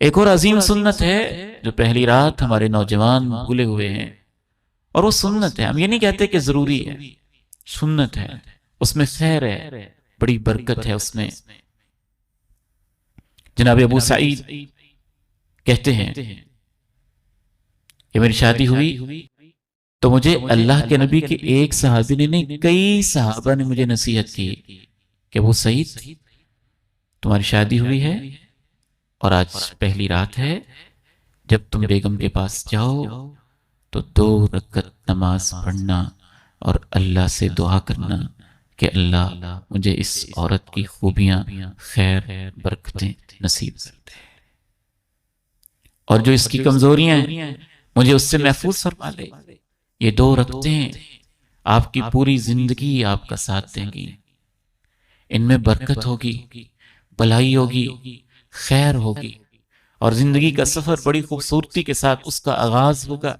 ایک اور عظیم سنت ہے جو پہلی رات ہمارے نوجوان بھولے ہوئے ہیں، اور وہ سنت ہے، ہم یہ نہیں کہتے کہ ضروری ہے، سنت ہے، اس میں خیر ہے، بڑی برکت ہے اس میں۔ جناب ابو سعید کہتے ہیں کہ میری شادی ہوئی تو مجھے اللہ کے نبی کے ایک صحابی نے نہیں، کئی صحابہ نے مجھے نصیحت کی کہ وہ سعید، تمہاری شادی ہوئی ہے اور آج پہلی رات ہے، جب تم بیگم کے پاس جاؤ تو 2 رکعت نماز پڑھنا اور اللہ سے دعا کرنا کہ اللہ مجھے اس عورت کی خوبیاں، خیر، برکتیں نصیب کر دے، اور جو اس کی کمزوریاں ہیں مجھے اس سے محفوظ فرما لے۔ یہ 2 رکعتیں آپ کی پوری زندگی آپ کا ساتھ دیں گی، ان میں برکت ہوگی، بھلائی ہوگی، خیر ہوگی، اور زندگی کا سفر بڑی خوبصورتی کے ساتھ اس کا آغاز ہوگا۔